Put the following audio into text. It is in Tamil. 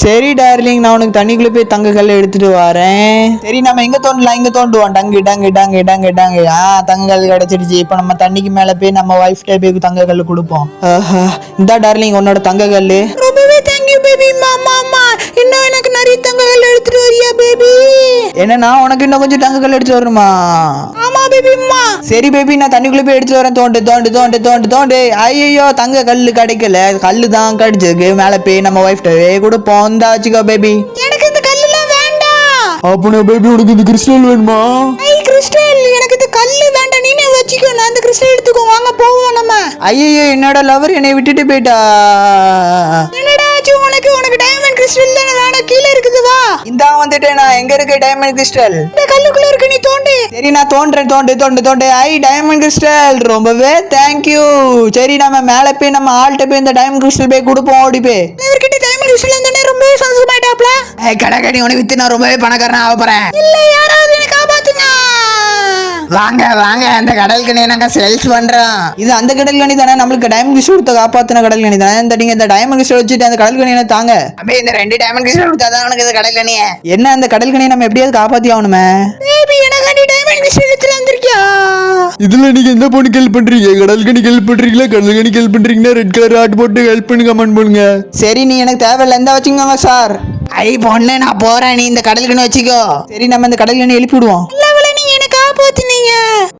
சரி டார்லிங், நான் உனக்கு தண்ணிக்குள்ள போய் தங்க கல்ல எடுத்துட்டு வரேன். சரி நம்ம இங்க தோண்டலாம், இங்க தோண்டுவோம். டங்கு டங்கு டங்கு டங்கு டங்கு. தங்க கல் கிடைச்சிருச்சு. இப்ப நம்ம தண்ணிக்கு மேல போய் நம்ம வைஃப் போய் தங்க கல் கொடுப்போம். இந்த டார்லிங் உன்னோட தங்க கல்லு. ரொம்பவே தேங்க்யூ பேபி. மாமா இன்னும் எனக்கு நிறைய தங்க கல் எடுத்துட்டு வரியா பேபி? என்னன்னா உனக்கு இன்னும் கொஞ்சம் தங்க கல் எடுத்து வரணுமா? ஆமா பேபி. சரி பேபி, நான் தண்ணிக்குள்ள போய் எடுத்து வரேன். தோண்டு தோண்டு தோண்டு தோண்டு தோண்டு. ஐயோ தங்க கல்லு கிடைக்கல. கல்லு தான் கிடைச்சிருக்கு. மேல போய் நம்ம வைஃப் கொடுப்போம். இந்த வச்சுக்கோ பேபி. எனக்கு இந்த கல்லுலாம் வேண்டாம். அப்பனா பேபி உனக்கு இந்த கிறிஸ்டல் வேணுமா? கிறிஸ்டல் எனக்கு இந்த கல்லு வேண்டாம். நீனே வச்சுக்கோ, நான் அந்த கிறிஸ்டல் எடுத்துக்கோ. வாங்க போவோம் நம்ம. ஐயோ என்னோட லவர் என்னை விட்டுட்டு போயிட்டா. என்னடா ஆச்சு உனக்கு? உனக்கு டைமண்ட் கிறிஸ்டல் தானே வேணும்? கீழே இருக்குது, வா. இந்தா வந்துட்டேன் நான். எங்க இருக்கு டைமண்ட் கிறிஸ்டல்? இந்த கல்லுக்குள்ள இருக்கு, நீ தோண்டு. சரி நான் தோன்றேன். தோண்டு தோண்டு தோண்டு. Diamond crystal. ரொம்பவே தேங்க்யூ. சரி நம்ம மேல போய் நம்ம ஆள்கிட்ட போய் இந்த டைமண்ட் கிறிஸ்டல் போய் கொடுப்போம். ஓடி போய் இவர்கிட்ட டைமண்ட் கிறிஸ்டல் இருந்தானே ரொம்பவே சந்தோஷமாயிட்டாப்ல. கடைக்கடி உனக்கு வித்து நான் ரொம்பவே பணக்காரனா ஆக போறேன். இல்ல யாராவது என்ன காப்பாத்துங்க. வாங்க வாங்க, அந்த கடல் கனி நாங்க சேல்ஸ் பண்றோம். இது அந்த கடல் கனி தானே? நம்மளுக்கு டைமண்ட் கிறிஸ்டல் கொடுத்த காப்பாத்தின கடல் கனி தானே? இந்த டைமண்ட் கிறிஸ்டல் வச்சுட்டு அந்த கடல் கனியை தாங்க. அப்படியே இந்த 2 டைமண்ட் கிறிஸ்டல் கொடுத்தாதான் உனக்கு இந்த கடல் கனிய. என்ன அந்த கடல் கனியை நம்ம எப்படியாவது காப்பாத்தி ஆகணுமே. பேபி எனக்கு டைமண்ட் கிறிஸ்டல் எடுத்துட்டு வந்திருக்கியா? இதுல நீங்க எந்த பொண்ணுக்கு ஹெல்ப் பண்றீங்க? கடல் கனிக்கு ஹெல்ப் பண்றீங்களா? கடல் கனிக்கு ஹெல்ப் பண்றீங்கன்னா ரெட் கலர் ஆட் போட்டு ஹெல்ப் பண்ணி கமெண்ட் பண்ணுங்க. சரி நீ எனக்கு தேவையில்லை, எந்த வச்சுக்கோங்க சார். பொண்ணு நான் போறேன், நீ இந்த கடல் கனி வச்சுக்கோ. சரி நம்ம இந்த கடல் கனி எழுப்பி விடுவோம். நீங்க என்ன காப்பாத்தினீங்க.